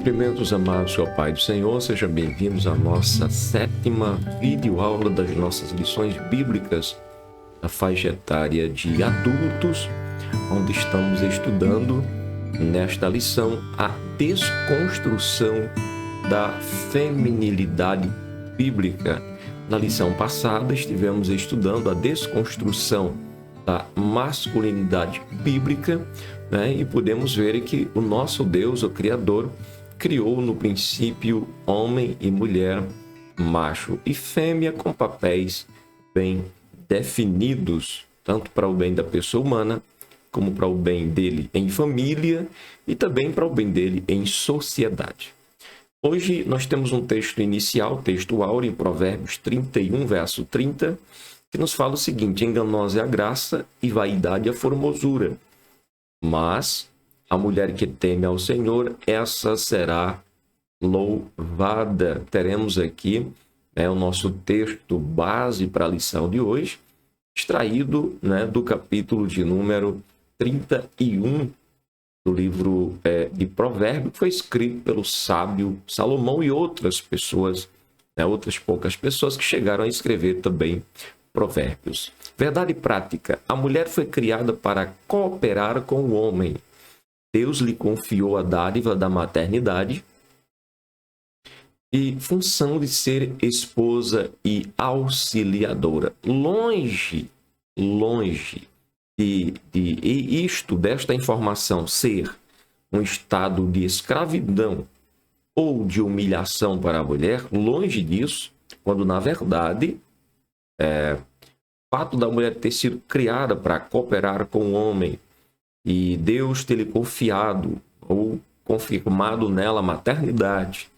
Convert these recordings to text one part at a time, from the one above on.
Cumprimentos amados ao Pai do Senhor, sejam bem-vindos à nossa 7ª videoaula das nossas lições bíblicas da faixa etária de adultos, onde estamos estudando nesta lição a desconstrução da feminilidade bíblica. Na lição passada estivemos estudando a desconstrução da masculinidade bíblica, e podemos ver que o nosso Deus, o Criador, criou no princípio homem e mulher, macho e fêmea, com papéis bem definidos, tanto para o bem da pessoa humana, como para o bem dele em família e também para o bem dele em sociedade. Hoje nós temos um texto inicial, texto áureo, em Provérbios 31, verso 30, que nos fala o seguinte: enganosa é a graça e vaidade a formosura, mas a mulher que teme ao Senhor, essa será louvada. Teremos aqui o nosso texto base para a lição de hoje, extraído do capítulo de número 31 do livro de Provérbios, que foi escrito pelo sábio Salomão e outras pessoas, outras poucas pessoas que chegaram a escrever também Provérbios. Verdade prática: a mulher foi criada para cooperar com o homem. Deus lhe confiou a dádiva da maternidade e função de ser esposa e auxiliadora. Longe desta informação ser um estado de escravidão ou de humilhação para a mulher, longe disso, quando na verdade o fato da mulher ter sido criada para cooperar com o homem e Deus ter lhe confiado ou confirmado nela a maternidade,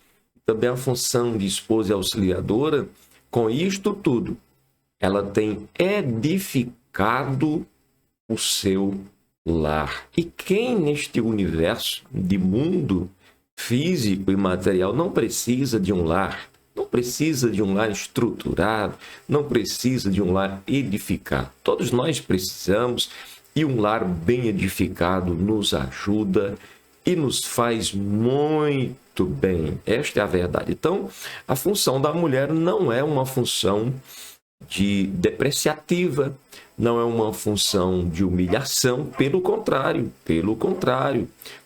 também a função de esposa e auxiliadora, com isto tudo, ela tem edificado o seu lar. E quem neste universo de mundo físico e material não precisa de um lar? Não precisa de um lar estruturado, não precisa de um lar edificado. Todos nós precisamos, e um lar bem edificado nos ajuda e nos faz muito bem. Esta é a verdade. Então, a função da mulher não é uma função depreciativa, não é uma função de humilhação, pelo contrário.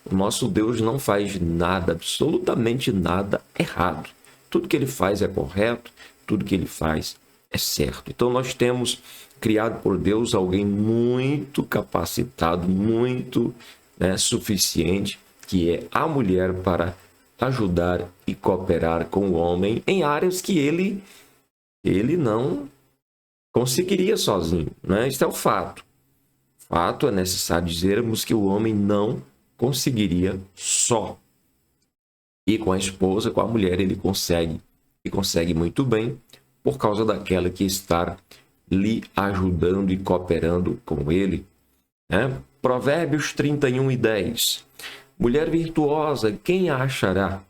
O nosso Deus não faz nada, absolutamente nada errado. Tudo que ele faz é correto, tudo que ele faz é certo. Então, nós temos criado por Deus alguém muito capacitado, muito suficiente, que é a mulher, para ajudar e cooperar com o homem em áreas que ele não conseguiria sozinho. Isso é o fato. Fato, é necessário dizermos que o homem não conseguiria só. E com a esposa, com a mulher, ele consegue, e consegue muito bem, por causa daquela que está lhe ajudando e cooperando com ele. Provérbios 31 e 10. Mulher virtuosa, quem a achará?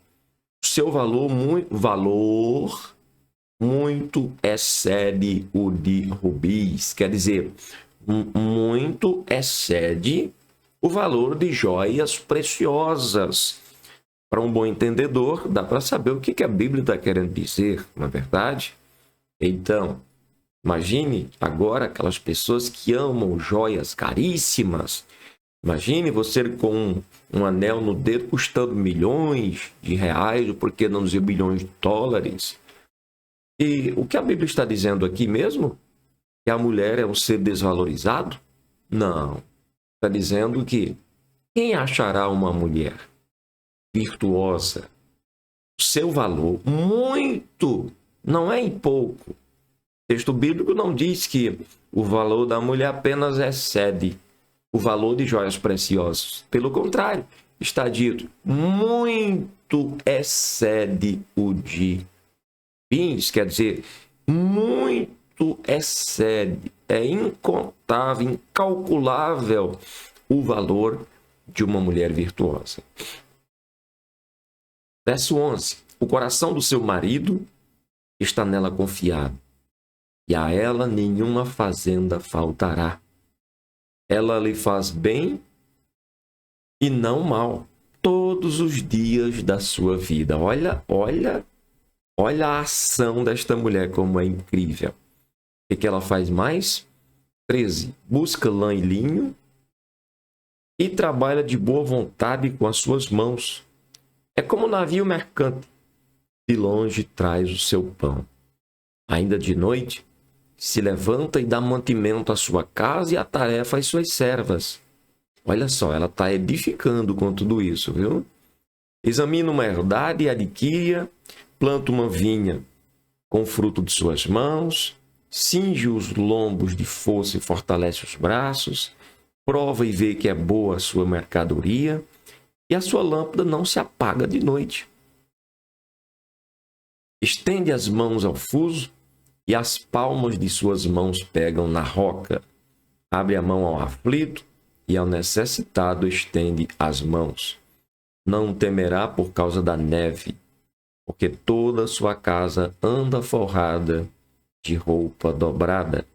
Seu valor muito excede o de rubis. Quer dizer, muito excede o valor de joias preciosas. Para um bom entendedor, dá para saber o que a Bíblia está querendo dizer, não é verdade? Então, imagine agora aquelas pessoas que amam joias caríssimas. Imagine você com um anel no dedo custando milhões de reais, ou por que não dizer bilhões de dólares. E o que a Bíblia está dizendo aqui mesmo? Que a mulher é um ser desvalorizado? Não. Está dizendo que quem achará uma mulher virtuosa? O seu valor, muito, não é em pouco. O texto bíblico não diz que o valor da mulher apenas excede o valor de joias preciosas. Pelo contrário, está dito, muito excede o de bens, quer dizer, muito excede, é incontável, incalculável o valor de uma mulher virtuosa. Verso 11. O coração do seu marido está nela confiado, e a ela nenhuma fazenda faltará. Ela lhe faz bem e não mal, todos os dias da sua vida. Olha a ação desta mulher, como é incrível. O que ela faz mais? 13. Busca lã e linho e trabalha de boa vontade com as suas mãos. É como um navio mercante. De longe traz o seu pão. Ainda de noite, se levanta e dá mantimento à sua casa e a tarefa às suas servas. Olha só, ela está edificando com tudo isso, viu? Examina uma herdade e adquire, planta uma vinha com o fruto de suas mãos, cinge os lombos de força e fortalece os braços, prova e vê que é boa a sua mercadoria, e a sua lâmpada não se apaga de noite. Estende as mãos ao fuso, e as palmas de suas mãos pegam na roca. Abre a mão ao aflito, e ao necessitado estende as mãos. Não temerá por causa da neve, porque toda a sua casa anda forrada de roupa dobrada.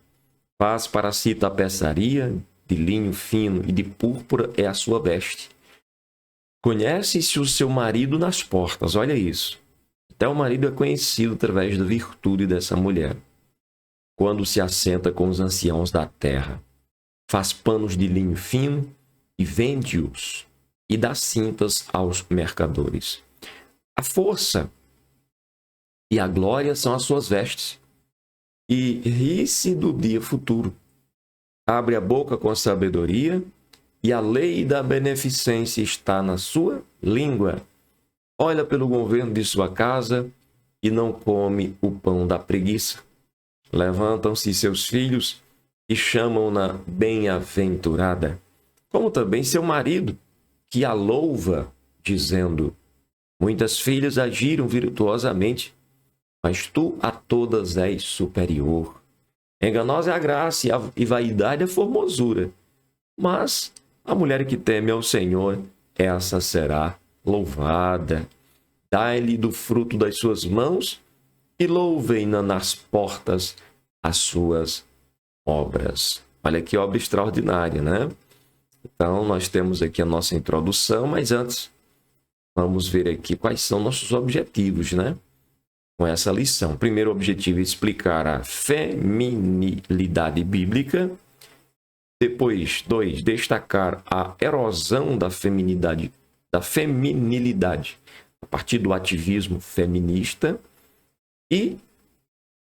Faz para si tapeçaria, de linho fino e de púrpura é a sua veste. Conhece-se o seu marido nas portas, olha isso. Até o marido é conhecido através da virtude dessa mulher. Quando se assenta com os anciãos da terra, faz panos de linho fino e vende-os, e dá cintas aos mercadores. A força e a glória são as suas vestes, e ri-se do dia futuro. Abre a boca com sabedoria, e a lei da beneficência está na sua língua. Olha pelo governo de sua casa e não come o pão da preguiça. Levantam-se seus filhos e chamam-na bem-aventurada, como também seu marido, que a louva, dizendo: muitas filhas agiram virtuosamente, mas tu a todas és superior. Enganosa é a graça e vaidade a formosura, mas a mulher que teme ao Senhor, essa será louvada. Dai-lhe do fruto das suas mãos e louvem-na nas portas as suas obras. Olha que obra extraordinária, né? Então, nós temos aqui a nossa introdução, mas antes, vamos ver aqui quais são nossos objetivos, né? Com essa lição. O primeiro objetivo é explicar a feminilidade bíblica. Depois, 2, destacar a erosão da feminilidade a partir do ativismo feminista e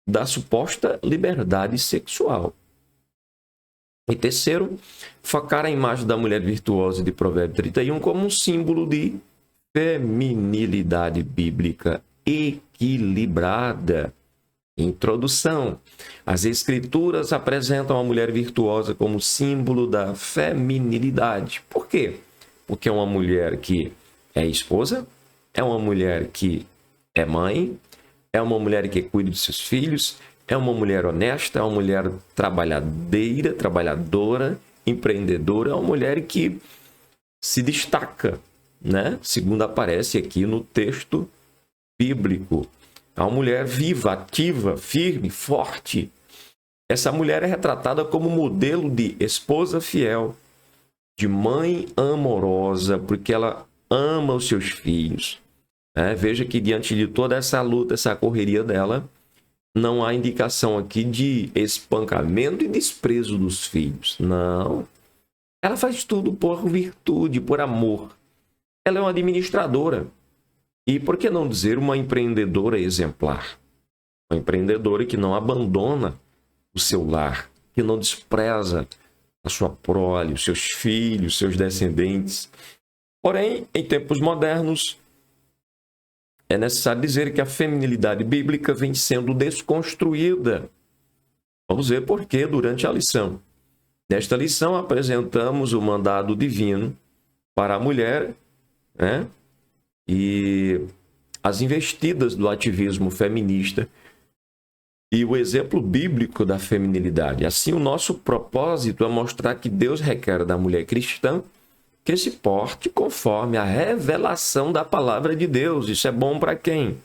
da suposta liberdade sexual. E terceiro, focar a imagem da mulher virtuosa de Provérbios 31 como um símbolo de feminilidade bíblica equilibrada. Introdução. As Escrituras apresentam a mulher virtuosa como símbolo da feminilidade. Por quê? Porque é uma mulher que é esposa, é uma mulher que é mãe, é uma mulher que cuida de seus filhos, é uma mulher honesta, é uma mulher trabalhadora, empreendedora, é uma mulher que se destaca, né? Segundo aparece aqui no texto bíblico. É uma mulher viva, ativa, firme, forte. Essa mulher é retratada como modelo de esposa fiel, de mãe amorosa, porque ela ama os seus filhos. Veja que diante de toda essa luta, essa correria dela, não há indicação aqui de espancamento e desprezo dos filhos. Não. Ela faz tudo por virtude, por amor. Ela é uma administradora. E por que não dizer uma empreendedora exemplar? Uma empreendedora que não abandona o seu lar, que não despreza a sua prole, os seus filhos, seus descendentes. Porém, em tempos modernos, é necessário dizer que a feminilidade bíblica vem sendo desconstruída. Vamos ver por quê durante a lição. Nesta lição, apresentamos o mandado divino para a mulher, né? E as investidas do ativismo feminista e o exemplo bíblico da feminilidade. Assim, o nosso propósito é mostrar que Deus requer da mulher cristã que se porte conforme a revelação da palavra de Deus. Isso é bom para quem?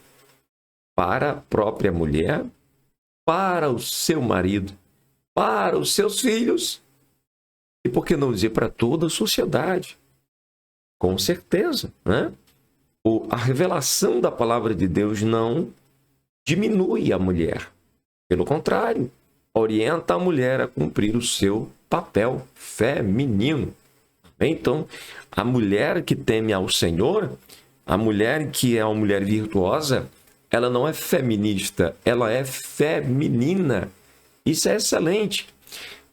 Para a própria mulher, para o seu marido, para os seus filhos e, por que não dizer, para toda a sociedade. Com certeza, né? A revelação da palavra de Deus não diminui a mulher. Pelo contrário, orienta a mulher a cumprir o seu papel feminino. Então, a mulher que teme ao Senhor, a mulher que é uma mulher virtuosa, ela não é feminista, ela é feminina. Isso é excelente.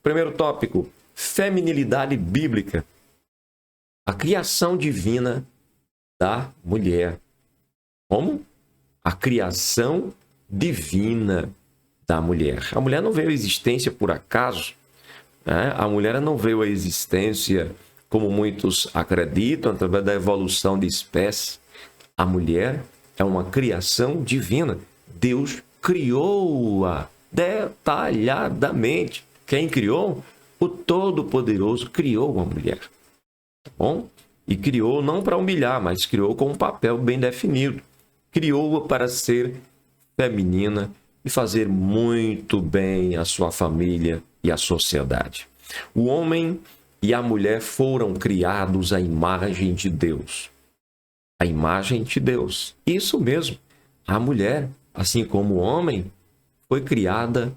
Primeiro tópico, feminilidade bíblica. A criação divina da mulher. Como? A criação divina da mulher. A mulher não veio à existência por acaso, né? A mulher não veio à existência como muitos acreditam, através da evolução de espécie. A mulher é uma criação divina. Deus criou-a detalhadamente. Quem criou? O Todo-Poderoso criou a mulher. Tá bom? E criou não para humilhar, mas criou com um papel bem definido. Criou-a para ser feminina e fazer muito bem a sua família e a sociedade. O homem e a mulher foram criados à imagem de Deus. A imagem de Deus. Isso mesmo. A mulher, assim como o homem, foi criada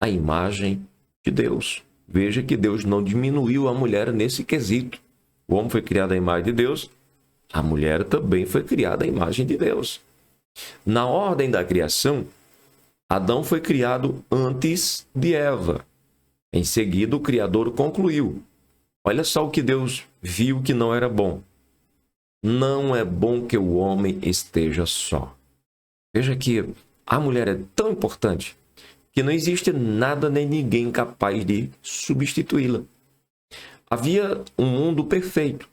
à imagem de Deus. Veja que Deus não diminuiu a mulher nesse quesito. O homem foi criado à imagem de Deus, a mulher também foi criada à imagem de Deus. Na ordem da criação, Adão foi criado antes de Eva. Em seguida, o Criador concluiu. Olha só o que Deus viu que não era bom. Não é bom que o homem esteja só. Veja que a mulher é tão importante que não existe nada nem ninguém capaz de substituí-la. Havia um mundo perfeito.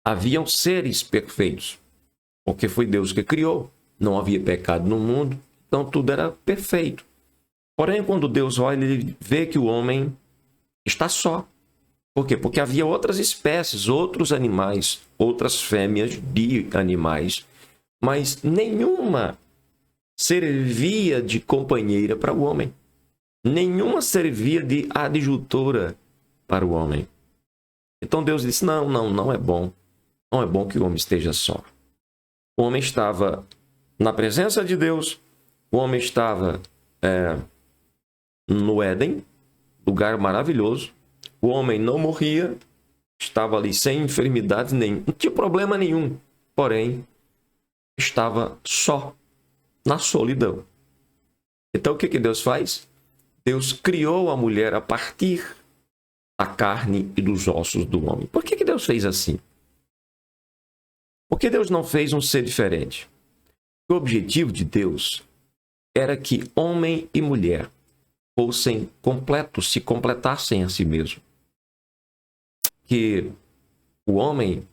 Haviam seres perfeitos, porque foi Deus que criou. Não havia pecado no mundo, então tudo era perfeito. Porém, quando Deus olha, ele vê que o homem está só. Por quê? Porque havia outras espécies, outros animais, outras fêmeas de animais, mas nenhuma servia de companheira para o homem. Nenhuma servia de adjutora para o homem. Então Deus disse, não é bom. Não é bom que o homem esteja só. O homem estava na presença de Deus, o homem estava no Éden, lugar maravilhoso. O homem não morria, estava ali sem enfermidade nenhuma, não tinha problema nenhum. Porém, estava só, na solidão. Então, o que Deus faz? Deus criou a mulher a partir da carne e dos ossos do homem. Por que Deus fez assim? Por que Deus não fez um ser diferente? O objetivo de Deus era que homem e mulher fossem completos, se completassem a si mesmo. Que o homem,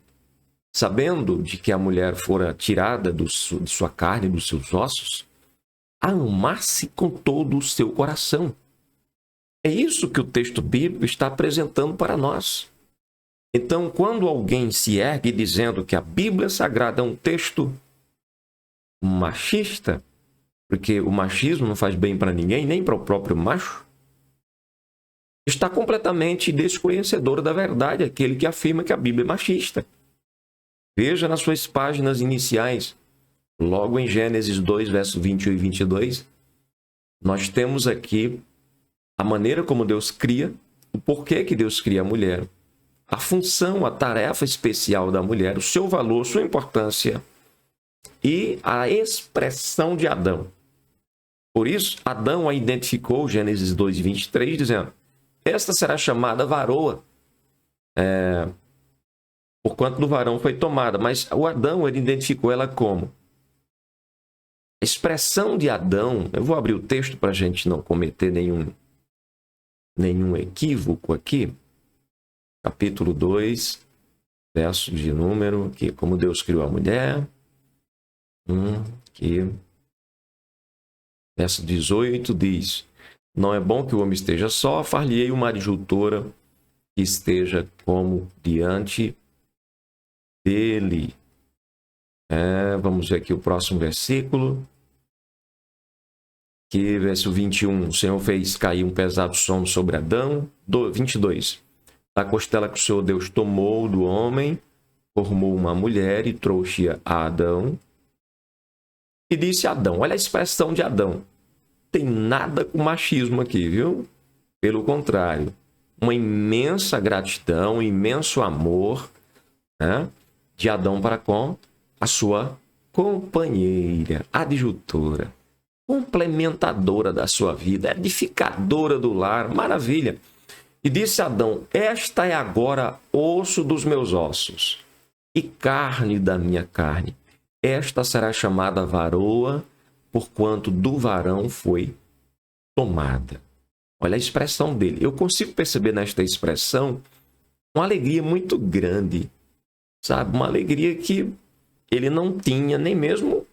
sabendo de que a mulher fora tirada de sua carne, dos seus ossos, a amasse com todo o seu coração. É isso que o texto bíblico está apresentando para nós. Então, quando alguém se ergue dizendo que a Bíblia Sagrada é um texto machista, porque o machismo não faz bem para ninguém, nem para o próprio macho, está completamente desconhecedor da verdade aquele que afirma que a Bíblia é machista. Veja nas suas páginas iniciais, logo em Gênesis 2, versos 21 e 22, nós temos aqui a maneira como Deus cria, o porquê que Deus cria a mulher, a função, a tarefa especial da mulher, o seu valor, sua importância e a expressão de Adão. Por isso, Adão a identificou, Gênesis 2, 23, dizendo, esta será chamada varoa, porquanto do varão foi tomada. Mas o Adão, ele identificou ela como? A expressão de Adão, eu vou abrir o texto para a gente não cometer nenhum equívoco aqui. Capítulo 2, verso de número, que como Deus criou a mulher. Verso 18 diz, não é bom que o homem esteja só, far-lhe-ei uma adjutora que esteja como diante dele. Vamos ver aqui o próximo versículo. Que verso 21, o Senhor fez cair um pesado sono sobre Adão. 22. Da costela que o Senhor Deus tomou do homem, formou uma mulher e trouxe a Adão. E disse a Adão, olha a expressão de Adão. Tem nada com machismo aqui, viu? Pelo contrário, uma imensa gratidão, um imenso amor, né, de Adão para com a sua companheira, adjutora, complementadora da sua vida, edificadora do lar, maravilha. E disse Adão, esta é agora osso dos meus ossos e carne da minha carne. Esta será chamada varoa, porquanto do varão foi tomada. Olha a expressão dele. Eu consigo perceber nesta expressão uma alegria muito grande, sabe? Uma alegria que ele não tinha nem mesmo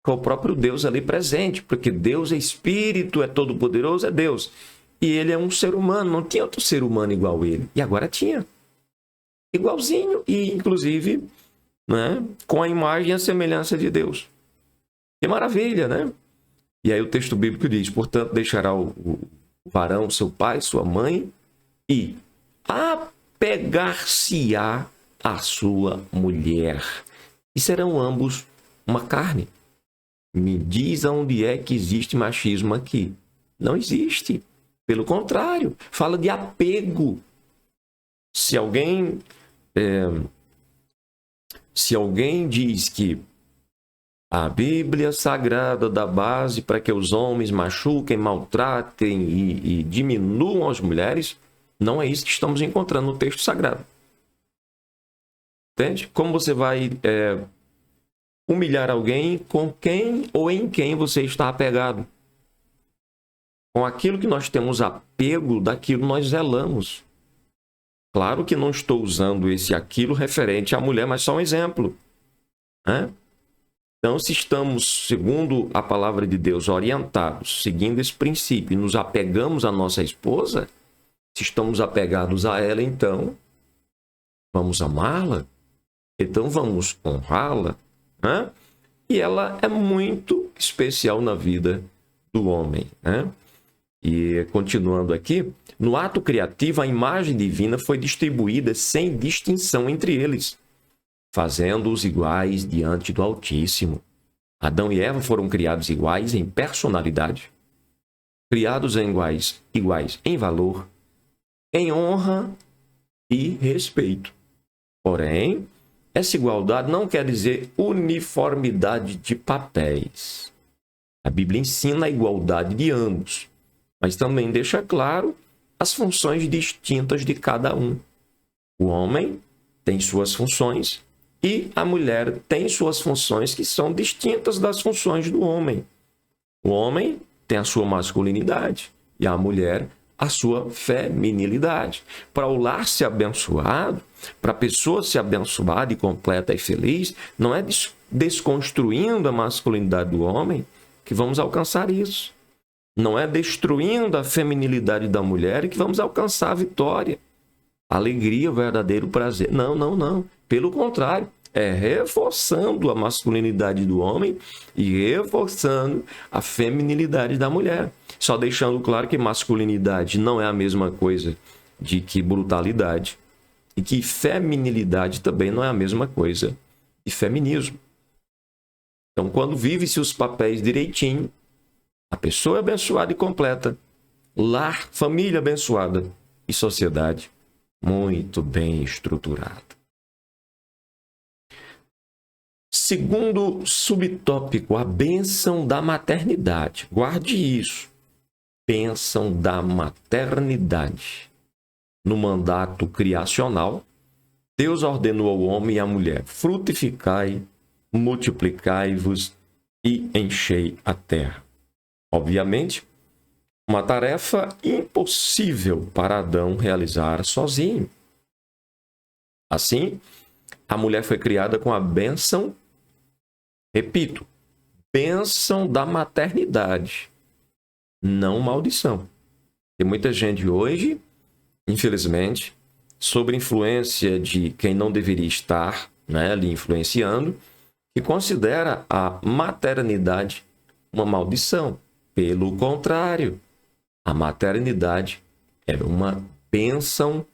com o próprio Deus ali presente, porque Deus é Espírito, é todo-poderoso, é Deus. E ele é um ser humano, não tinha outro ser humano igual a ele. E agora tinha. Igualzinho, e inclusive, né, com a imagem e a semelhança de Deus. Que maravilha, né? E aí o texto bíblico diz, portanto, deixará o varão, seu pai, sua mãe, e apegar-se-á à sua mulher. E serão ambos uma carne. Me diz aonde é que existe machismo aqui. Não existe. Pelo contrário, fala de apego. Se alguém diz que a Bíblia Sagrada dá base para que os homens machuquem, maltratem e diminuam as mulheres, não é isso que estamos encontrando no texto sagrado. Entende? Como você vai humilhar alguém com quem ou em quem você está apegado? Com aquilo que nós temos apego, daquilo nós zelamos. Claro que não estou usando esse aquilo referente à mulher, mas só um exemplo, né? Então, se estamos, segundo a palavra de Deus, orientados, seguindo esse princípio, e nos apegamos à nossa esposa, se estamos apegados a ela, então vamos amá-la, então vamos honrá-la, né? E ela é muito especial na vida do homem, né? E continuando aqui, no ato criativo, a imagem divina foi distribuída sem distinção entre eles, fazendo-os iguais diante do Altíssimo. Adão e Eva foram criados iguais em personalidade, criados iguais em valor, em honra e respeito. Porém, essa igualdade não quer dizer uniformidade de papéis. A Bíblia ensina a igualdade de ambos, mas também deixa claro as funções distintas de cada um. O homem tem suas funções e a mulher tem suas funções que são distintas das funções do homem. O homem tem a sua masculinidade e a mulher a sua feminilidade. Para o lar ser abençoado, para a pessoa ser abençoada e completa e feliz, não é desconstruindo a masculinidade do homem que vamos alcançar isso. Não é destruindo a feminilidade da mulher que vamos alcançar a vitória, a alegria, o verdadeiro prazer. Não. Pelo contrário, é reforçando a masculinidade do homem e reforçando a feminilidade da mulher. Só deixando claro que masculinidade não é a mesma coisa de que brutalidade e que feminilidade também não é a mesma coisa de feminismo. Então, quando vive-se os papéis direitinho, a pessoa é abençoada e completa, lar, família abençoada e sociedade muito bem estruturada. Segundo subtópico, a bênção da maternidade. Guarde isso. Bênção da maternidade. No mandato criacional, Deus ordenou ao homem e à mulher: frutificai, multiplicai-vos e enchei a terra. Obviamente, uma tarefa impossível para Adão realizar sozinho. Assim, a mulher foi criada com a bênção, repito, bênção da maternidade, não maldição. Tem muita gente hoje, infelizmente, sob influência de quem não deveria estar, né, lhe influenciando, que considera a maternidade uma maldição. Pelo contrário, a maternidade é uma bênção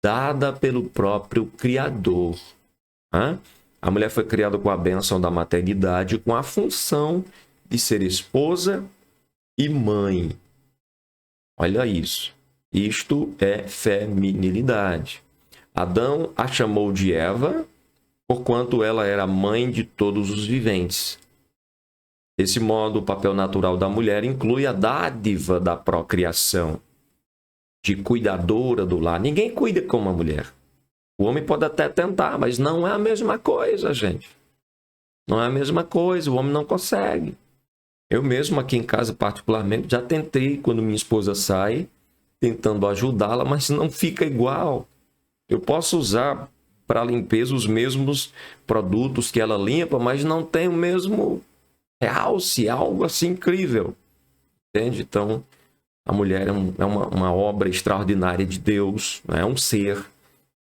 dada pelo próprio Criador. Né? A mulher foi criada com a bênção da maternidade, com a função de ser esposa e mãe. Olha isso. Isto é feminilidade. Adão a chamou de Eva, porquanto ela era mãe de todos os viventes. Desse modo, o papel natural da mulher inclui a dádiva da procriação, de cuidadora do lar. Ninguém cuida como a mulher. O homem pode até tentar, mas não é a mesma coisa, gente. Não é a mesma coisa, o homem não consegue. Eu mesmo aqui em casa, particularmente, já tentei, quando minha esposa sai, tentando ajudá-la, mas não fica igual. Eu posso usar para limpeza os mesmos produtos que ela limpa, mas não tem o mesmo realce, algo assim incrível. Entende? Então, a mulher é uma obra extraordinária de Deus, é um ser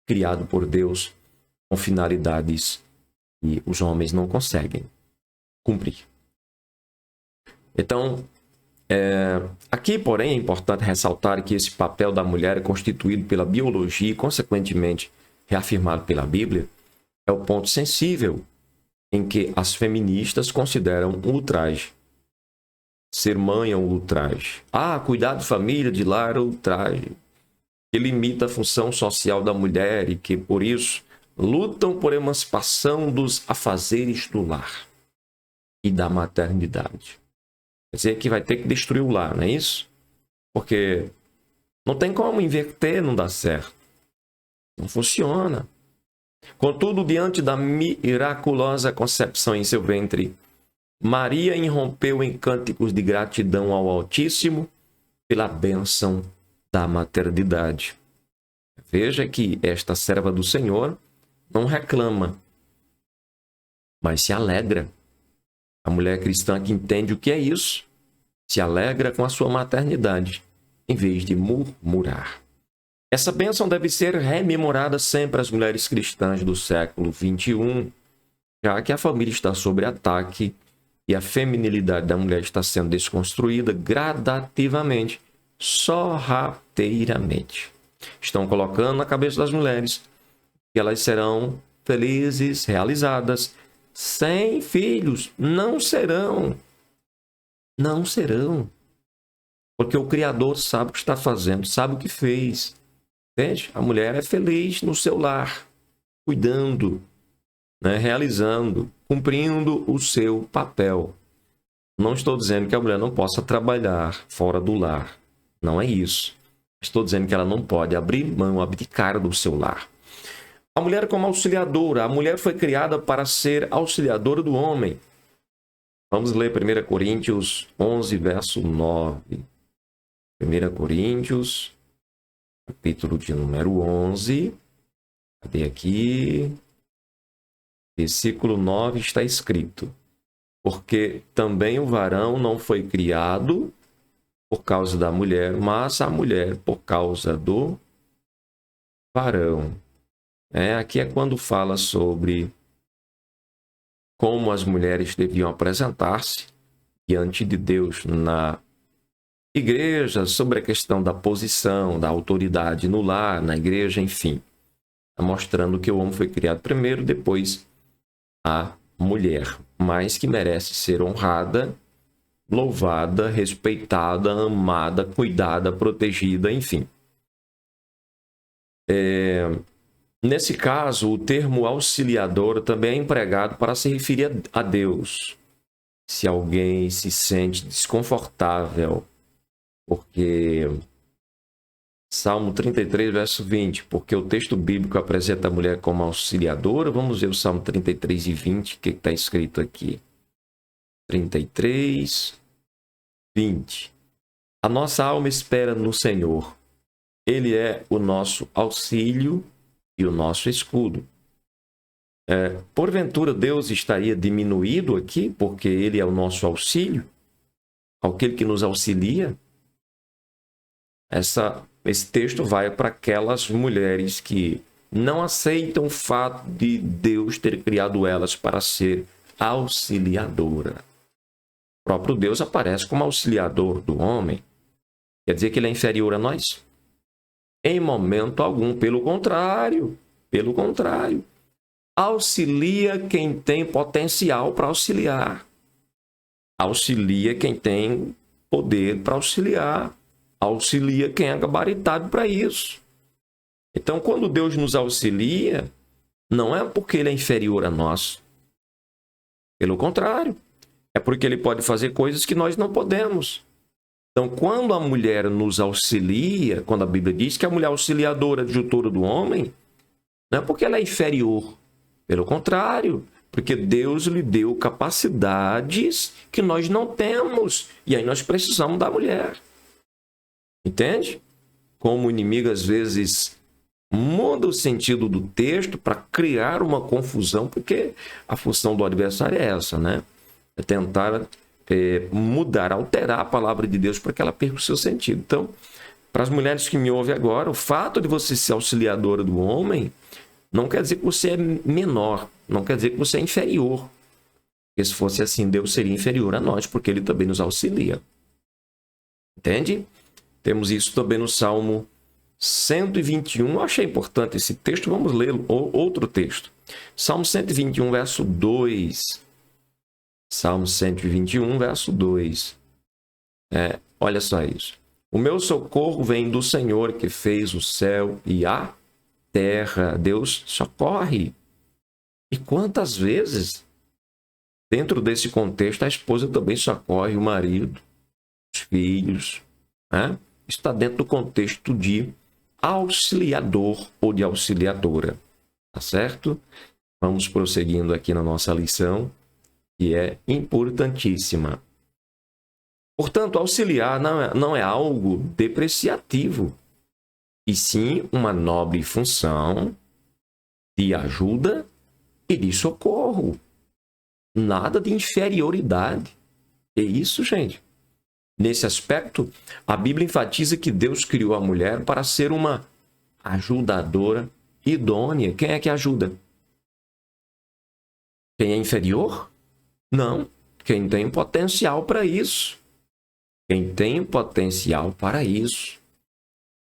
criado por Deus com finalidades que os homens não conseguem cumprir. Então, aqui, porém, é importante ressaltar que esse papel da mulher é constituído pela biologia e, consequentemente, reafirmado pela Bíblia, é o ponto sensível em que as feministas consideram um ultraje. Ser mãe é um ultraje. Cuidar de família, de lar é um ultraje. Que limita a função social da mulher e que, por isso, lutam por emancipação dos afazeres do lar e da maternidade. Quer dizer que vai ter que destruir o lar, não é isso? Porque não tem como inverter, não dá certo. Não funciona. Contudo, diante da miraculosa concepção em seu ventre, Maria irrompeu em cânticos de gratidão ao Altíssimo pela bênção da maternidade. Veja que esta serva do Senhor não reclama, mas se alegra. A mulher cristã que entende o que é isso, se alegra com a sua maternidade, em vez de murmurar. Essa bênção deve ser rememorada sempre às mulheres cristãs do século XXI, já que a família está sob ataque e a feminilidade da mulher está sendo desconstruída gradativamente, sorrateiramente. Estão colocando na cabeça das mulheres que elas serão felizes, realizadas, sem filhos. Não serão. Não serão. Porque o Criador sabe o que está fazendo, sabe o que fez. Entende? A mulher é feliz no seu lar, cuidando, realizando, cumprindo o seu papel. Não estou dizendo que a mulher não possa trabalhar fora do lar. Não é isso. Estou dizendo que ela não pode abrir mão, abdicar do seu lar. A mulher como auxiliadora. A mulher foi criada para ser auxiliadora do homem. Vamos ler 1 Coríntios 11, verso 9. 1 Coríntios, capítulo de número 11. Cadê aqui? Versículo 9 está escrito: porque também o varão não foi criado por causa da mulher, mas a mulher por causa do varão. Aqui é quando fala sobre como as mulheres deviam apresentar-se diante de Deus na igreja, sobre a questão da posição, da autoridade no lar, na igreja, enfim. Mostrando que o homem foi criado primeiro, depois a mulher, mas que merece ser honrada, louvada, respeitada, amada, cuidada, protegida, enfim. Nesse caso, o termo auxiliador também é empregado para se referir a Deus. Se alguém se sente desconfortável, porque Salmo 33, verso 20, porque o texto bíblico apresenta a mulher como auxiliadora. Vamos ver o Salmo 33 e 20, o que está escrito aqui. 33, 20. A nossa alma espera no Senhor. Ele é o nosso auxílio e o nosso escudo. Porventura Deus estaria diminuído aqui, porque Ele é o nosso auxílio? Aquele que nos auxilia? Esse texto vai para aquelas mulheres que não aceitam o fato de Deus ter criado elas para ser auxiliadora. O próprio Deus aparece como auxiliador do homem. Quer dizer que ele é inferior a nós? em momento algum. Pelo contrário, auxilia quem tem potencial para auxiliar. Auxilia quem tem poder para auxiliar. Auxilia quem é gabaritado para isso. Então, quando Deus nos auxilia, não é porque Ele é inferior a nós. Pelo contrário, é porque Ele pode fazer coisas que nós não podemos. Então, quando a mulher nos auxilia, quando a Bíblia diz que a mulher auxiliadora de tutor do homem, não é porque ela é inferior. Pelo contrário, porque Deus lhe deu capacidades que nós não temos. E aí nós precisamos da mulher. Entende? Como o inimigo, às vezes, muda o sentido do texto para criar uma confusão, porque a função do adversário é essa, né? É tentar mudar, alterar a palavra de Deus para que ela perca o seu sentido. Então, para as mulheres que me ouvem agora, o fato de você ser auxiliadora do homem não quer dizer que você é menor, não quer dizer que você é inferior. Porque se fosse assim, Deus seria inferior a nós, porque Ele também nos auxilia. Entende? Temos isso também no Salmo 121. Eu achei importante esse texto, vamos ler outro texto. Salmo 121, verso 2. Salmo 121, verso 2. Olha só isso. O meu socorro vem do Senhor que fez o céu e a terra. Deus socorre. E quantas vezes, dentro desse contexto, a esposa também socorre o marido, os filhos. Né? Está dentro do contexto de auxiliador ou de auxiliadora. Tá certo? Vamos prosseguindo aqui na nossa lição, que é importantíssima. Portanto, auxiliar não é algo depreciativo, e sim uma nobre função de ajuda e de socorro. Nada de inferioridade. É isso, gente. Nesse aspecto, a Bíblia enfatiza que Deus criou a mulher para ser uma ajudadora idônea. Quem é que ajuda? Quem é inferior? Não. Quem tem potencial para isso. Quem tem potencial para isso.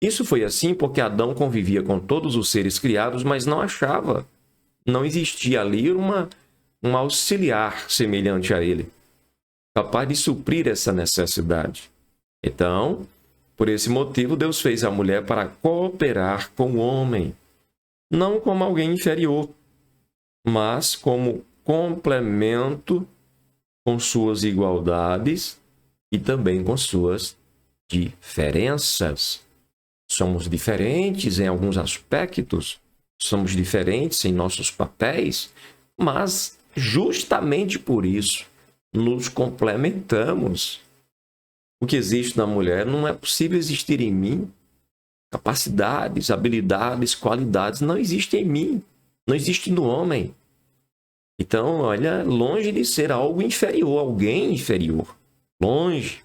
Isso foi assim porque Adão convivia com todos os seres criados, mas não achava. Não existia ali um auxiliar semelhante a ele, capaz de suprir essa necessidade. Então, por esse motivo, Deus fez a mulher para cooperar com o homem, não como alguém inferior, mas como complemento com suas igualdades e também com suas diferenças. Somos diferentes em alguns aspectos, somos diferentes em nossos papéis, mas justamente por isso nos complementamos. O que existe na mulher não é possível existir em mim. Capacidades, habilidades, qualidades não existem em mim, não existe no homem. Então, olha, longe de ser algo inferior, alguém inferior. Longe.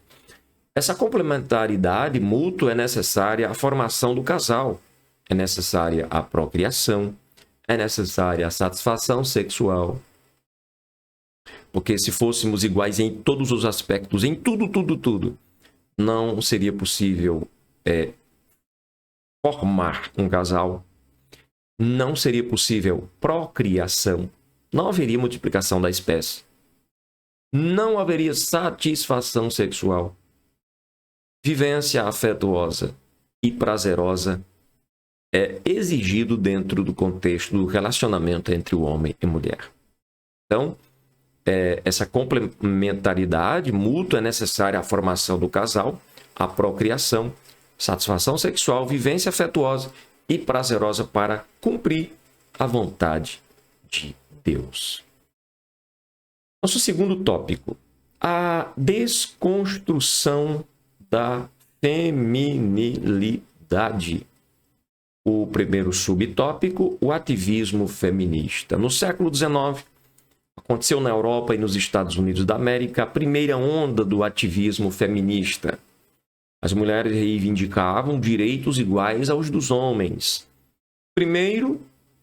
Essa complementaridade mútua é necessária à formação do casal. É necessária a procriação. É necessária a satisfação sexual. Porque se fôssemos iguais em todos os aspectos, em tudo, não seria possível formar um casal. Não seria possível procriação. Não haveria multiplicação da espécie. Não haveria satisfação sexual. Vivência afetuosa e prazerosa é exigido dentro do contexto do relacionamento entre o homem e mulher. Então, essa complementaridade mútua é necessária à formação do casal, à procriação, satisfação sexual, vivência afetuosa e prazerosa para cumprir a vontade de Deus. Nosso segundo tópico, a desconstrução da feminilidade. O primeiro subtópico, o ativismo feminista. No século XIX, aconteceu na Europa e nos Estados Unidos da América a primeira onda do ativismo feminista. As mulheres reivindicavam direitos iguais aos dos homens. Primeiro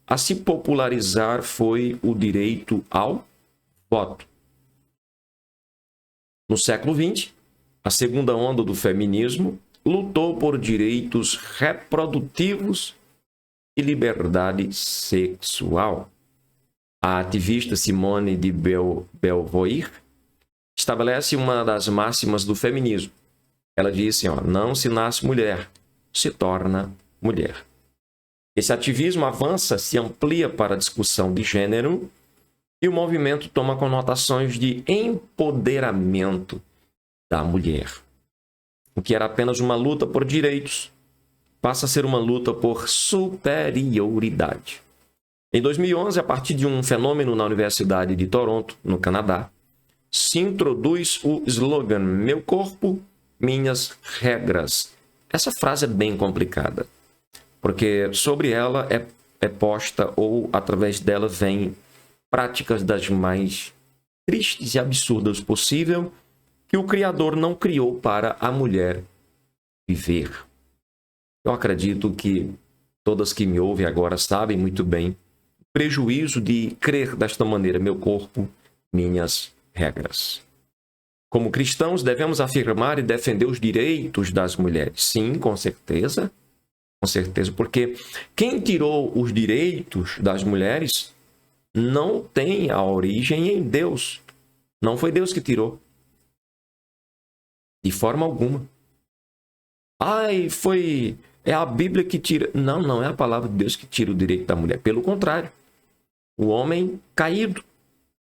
a se popularizar foi o direito ao voto. No século XX, a segunda onda do feminismo lutou por direitos reprodutivos e liberdade sexual. A ativista Simone de Beauvoir estabelece uma das máximas do feminismo. Ela disse, não se nasce mulher, se torna mulher. Esse ativismo avança, se amplia para a discussão de gênero e o movimento toma conotações de empoderamento da mulher. O que era apenas uma luta por direitos passa a ser uma luta por superioridade. Em 2011, a partir de um fenômeno na Universidade de Toronto, no Canadá, se introduz o slogan "Meu corpo, minhas regras". Essa frase é bem complicada, porque sobre ela é posta ou através dela vem práticas das mais tristes e absurdas possível que o Criador não criou para a mulher viver. Eu acredito que todas que me ouvem agora sabem muito bem o prejuízo de crer desta maneira: meu corpo, minhas regras. Como cristãos, devemos afirmar e defender os direitos das mulheres. Sim, com certeza, porque quem tirou os direitos das mulheres não tem a origem em Deus. Não foi Deus que tirou. De forma alguma. É a Bíblia que tira. Não, não é a palavra de Deus que tira o direito da mulher. Pelo contrário. O homem caído.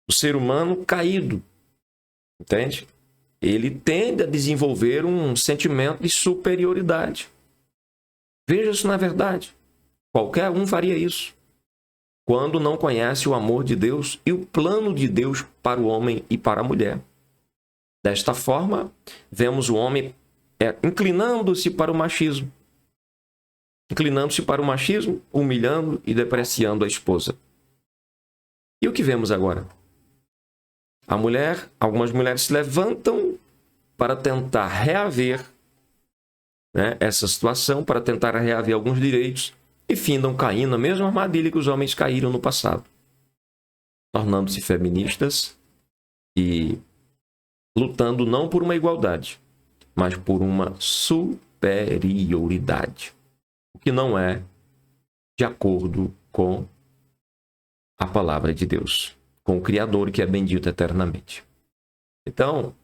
O ser humano caído. Entende? Ele tende a desenvolver um sentimento de superioridade. Veja isso na verdade. Qualquer um faria isso. Quando não conhece o amor de Deus e o plano de Deus para o homem e para a mulher. Desta forma, vemos o homem inclinando-se para o machismo. Inclinando-se para o machismo, humilhando e depreciando a esposa. E o que vemos agora? Algumas mulheres se levantam para tentar reaver essa situação, para tentar reaver alguns direitos e findam caindo na mesma armadilha que os homens caíram no passado, tornando-se feministas e lutando não por uma igualdade, mas por uma superioridade, o que não é de acordo com a palavra de Deus, com o Criador que é bendito eternamente. Então,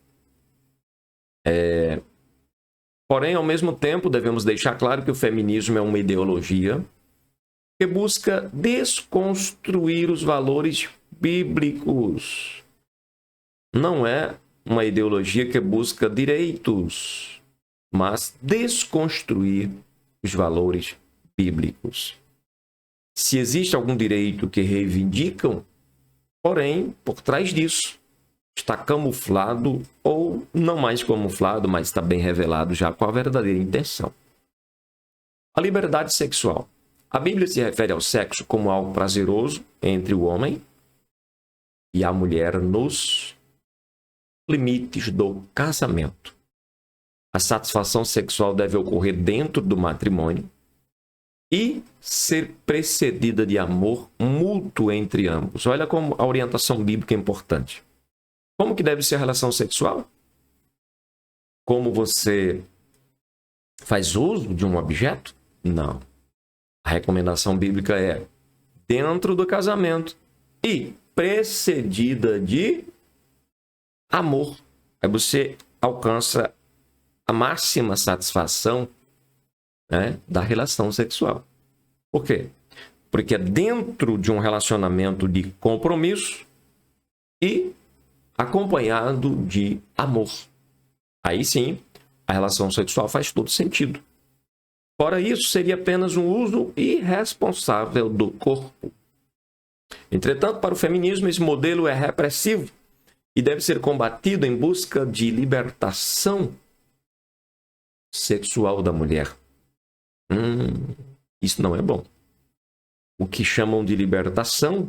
porém, ao mesmo tempo, devemos deixar claro que o feminismo é uma ideologia que busca desconstruir os valores bíblicos. Não é uma ideologia que busca direitos, mas desconstruir os valores bíblicos. Se existe algum direito que reivindicam, porém, por trás disso, está camuflado ou não mais camuflado, mas está bem revelado já qual a verdadeira intenção. A liberdade sexual. A Bíblia se refere ao sexo como algo prazeroso entre o homem e a mulher nos limites do casamento. A satisfação sexual deve ocorrer dentro do matrimônio e ser precedida de amor mútuo entre ambos. Olha como a orientação bíblica é importante. Como que deve ser a relação sexual? Como você faz uso de um objeto? Não. A recomendação bíblica é dentro do casamento e precedida de amor. Aí você alcança a máxima satisfação da relação sexual. Por quê? Porque é dentro de um relacionamento de compromisso e acompanhado de amor. Aí sim, a relação sexual faz todo sentido. Fora isso, seria apenas um uso irresponsável do corpo. Entretanto, para o feminismo, esse modelo é repressivo e deve ser combatido em busca de libertação sexual da mulher. Isso não é bom. O que chamam de libertação,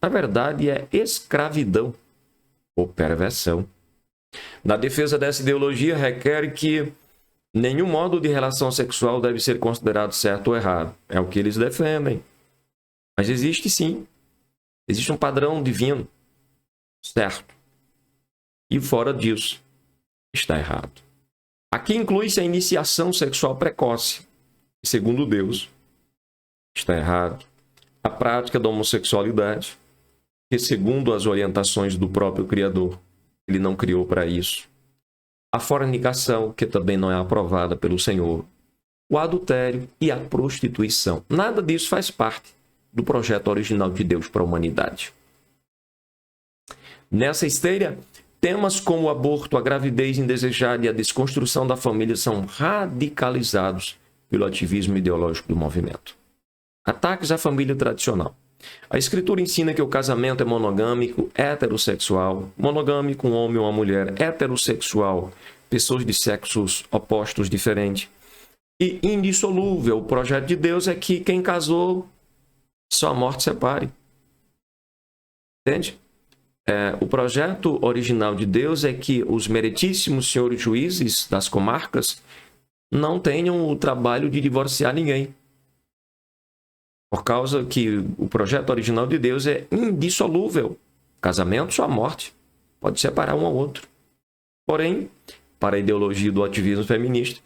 na verdade, é escravidão ou perversão. Na defesa dessa ideologia, requer que nenhum modo de relação sexual deve ser considerado certo ou errado. É o que eles defendem. Mas existe sim. Existe um padrão divino. Certo. E fora disso, está errado. Aqui inclui-se a iniciação sexual precoce, que, segundo Deus, está errado. A prática da homossexualidade, que, segundo as orientações do próprio Criador, ele não criou para isso. A fornicação, que também não é aprovada pelo Senhor. O adultério e a prostituição. Nada disso faz parte do projeto original de Deus para a humanidade. Nessa esteira, temas como o aborto, a gravidez indesejada e a desconstrução da família são radicalizados pelo ativismo ideológico do movimento. Ataques à família tradicional. A Escritura ensina que o casamento é monogâmico, heterossexual, monogâmico, um homem ou uma mulher, heterossexual, pessoas de sexos opostos diferentes, e indissolúvel. O projeto de Deus é que quem casou, só a morte separe. Entende? O projeto original de Deus é que os meritíssimos senhores juízes das comarcas não tenham o trabalho de divorciar ninguém. Por causa que o projeto original de Deus é indissolúvel. Casamento, só a morte. Pode separar um ao outro. Porém, para a ideologia do ativismo feminista,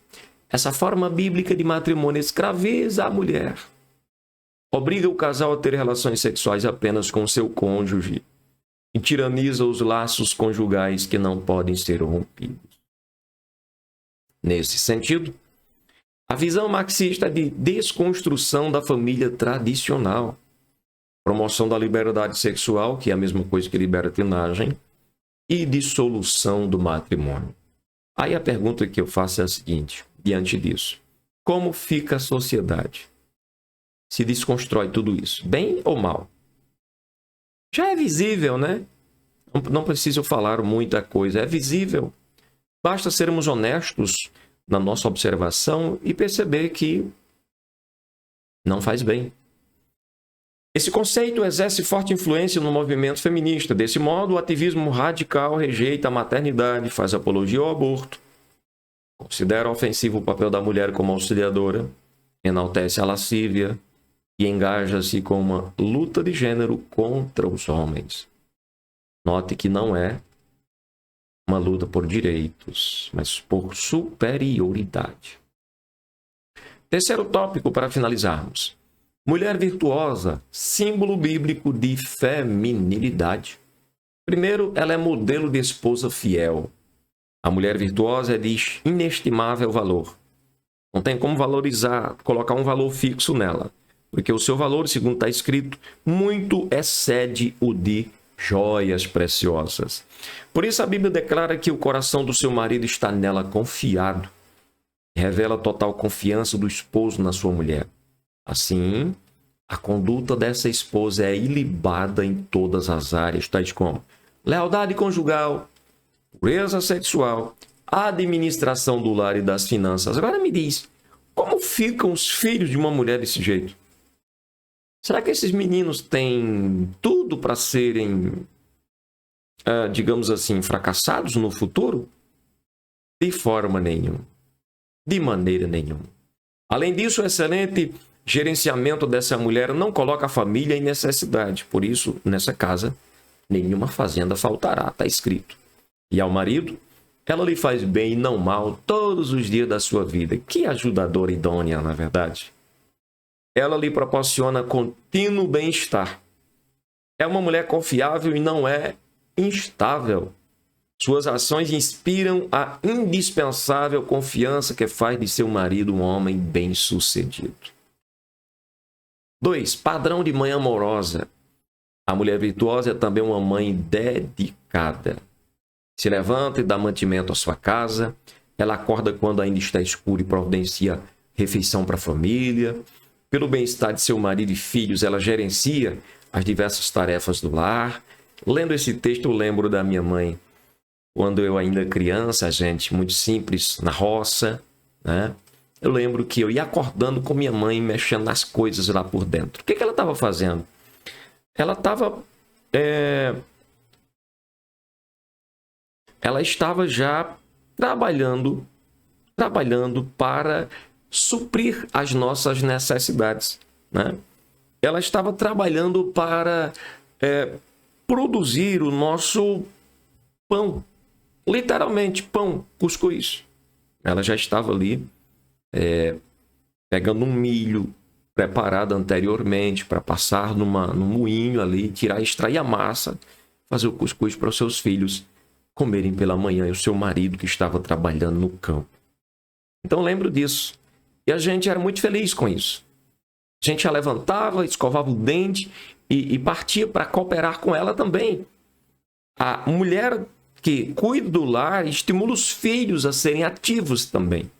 essa forma bíblica de matrimônio escraviza a mulher. Obriga o casal a ter relações sexuais apenas com seu cônjuge e tiraniza os laços conjugais que não podem ser rompidos. Nesse sentido, a visão marxista de desconstrução da família tradicional, promoção da liberdade sexual, que é a mesma coisa que libertinagem, e dissolução do matrimônio. Aí a pergunta que eu faço é a seguinte, diante disso: como fica a sociedade? Se desconstrói tudo isso, bem ou mal? Já é visível, né? Não preciso falar muita coisa, é visível. Basta sermos honestos na nossa observação e perceber que não faz bem. Esse conceito exerce forte influência no movimento feminista. Desse modo, o ativismo radical rejeita a maternidade, faz apologia ao aborto, considera ofensivo o papel da mulher como auxiliadora, enaltece a lascívia e engaja-se com uma luta de gênero contra os homens. Note que não é uma luta por direitos, mas por superioridade. Terceiro tópico para finalizarmos. Mulher virtuosa, símbolo bíblico de feminilidade. Primeiro, ela é modelo de esposa fiel. A mulher virtuosa é de inestimável valor. Não tem como valorizar, colocar um valor fixo nela, porque o seu valor, segundo está escrito, muito excede o de joias preciosas. Por isso a Bíblia declara que o coração do seu marido está nela confiado. Revela total confiança do esposo na sua mulher. Assim, a conduta dessa esposa é ilibada em todas as áreas, tais como lealdade conjugal, pureza sexual, administração do lar e das finanças. Agora me diz, como ficam os filhos de uma mulher desse jeito? Será que esses meninos têm tudo para serem, digamos assim, fracassados no futuro? De forma nenhuma. De maneira nenhuma. Além disso, o excelente gerenciamento dessa mulher não coloca a família em necessidade. Por isso, nessa casa, nenhuma fazenda faltará, está escrito. E ao marido, ela lhe faz bem e não mal todos os dias da sua vida. Que ajudadora idônea, na verdade. Ela lhe proporciona contínuo bem-estar. É uma mulher confiável e não é instável. Suas ações inspiram a indispensável confiança que faz de seu marido um homem bem-sucedido. 2. Padrão de mãe amorosa. A mulher virtuosa é também uma mãe dedicada. Se levanta e dá mantimento à sua casa. Ela acorda quando ainda está escuro e providencia refeição para a família. Pelo bem-estar de seu marido e filhos, ela gerencia as diversas tarefas do lar. Lendo esse texto, eu lembro da minha mãe. Quando eu ainda criança, gente, muito simples, na roça, né? Eu lembro que eu ia acordando com minha mãe, mexendo nas coisas lá por dentro. O que ela estava fazendo? Ela estava já trabalhando para suprir as nossas necessidades, né? Ela estava trabalhando para produzir o nosso pão, literalmente pão, cuscuz, Ela já estava ali pegando um milho preparado anteriormente para passar num moinho ali, extrair a massa, fazer o cuscuz para os seus filhos comerem pela manhã e o seu marido que estava trabalhando no campo. Então lembro disso. E a gente era muito feliz com isso. A gente já levantava, escovava o dente e partia para cooperar com ela também. A mulher que cuida do lar estimula os filhos a serem ativos também.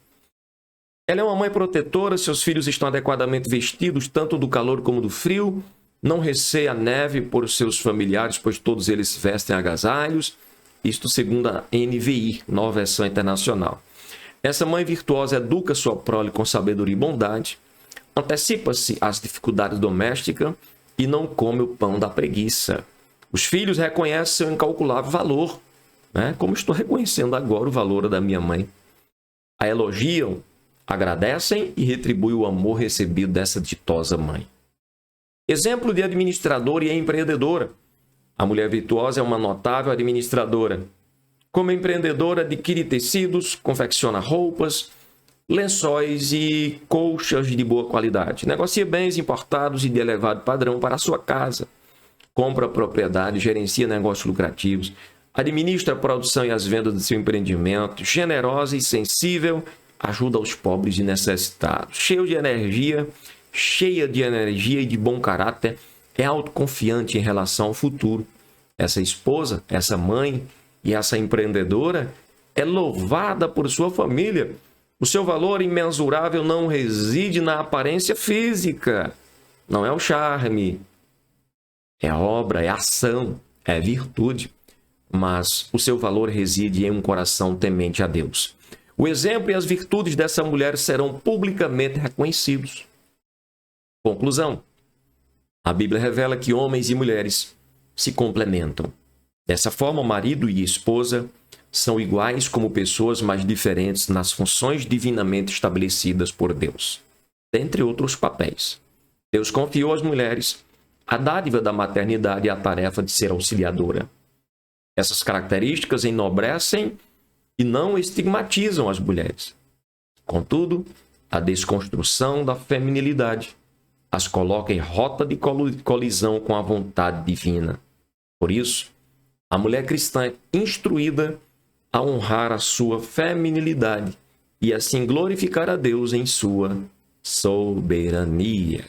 Ela é uma mãe protetora, seus filhos estão adequadamente vestidos, tanto do calor como do frio, não receia a neve por seus familiares, pois todos eles vestem agasalhos. Isto segundo a NVI, Nova Versão Internacional. Essa mãe virtuosa educa sua prole com sabedoria e bondade, antecipa-se às dificuldades domésticas e não come o pão da preguiça. Os filhos reconhecem seu incalculável valor, né? Como estou reconhecendo agora o valor da minha mãe. A elogiam, agradecem e retribuem o amor recebido dessa ditosa mãe. Exemplo de administradora e empreendedora. A mulher virtuosa é uma notável administradora. Como empreendedora, adquire tecidos, confecciona roupas, lençóis e colchas de boa qualidade. Negocia bens importados e de elevado padrão para a sua casa. Compra propriedade, gerencia negócios lucrativos, administra a produção e as vendas de seu empreendimento, generosa e sensível, ajuda os pobres e necessitados. Cheia de energia e de bom caráter, é autoconfiante em relação ao futuro. Essa esposa, essa mãe e essa empreendedora é louvada por sua família. O seu valor imensurável não reside na aparência física, não é o charme, é obra, é ação, é virtude, mas o seu valor reside em um coração temente a Deus. O exemplo e as virtudes dessa mulher serão publicamente reconhecidos. Conclusão. A Bíblia revela que homens e mulheres se complementam. Dessa forma, o marido e a esposa são iguais como pessoas, mas diferentes nas funções divinamente estabelecidas por Deus, dentre outros papéis. Deus confiou às mulheres a dádiva da maternidade e a tarefa de ser auxiliadora. Essas características enobrecem e não estigmatizam as mulheres. Contudo, a desconstrução da feminilidade as coloca em rota de colisão com a vontade divina. Por isso, a mulher cristã é instruída a honrar a sua feminilidade e assim glorificar a Deus em sua soberania.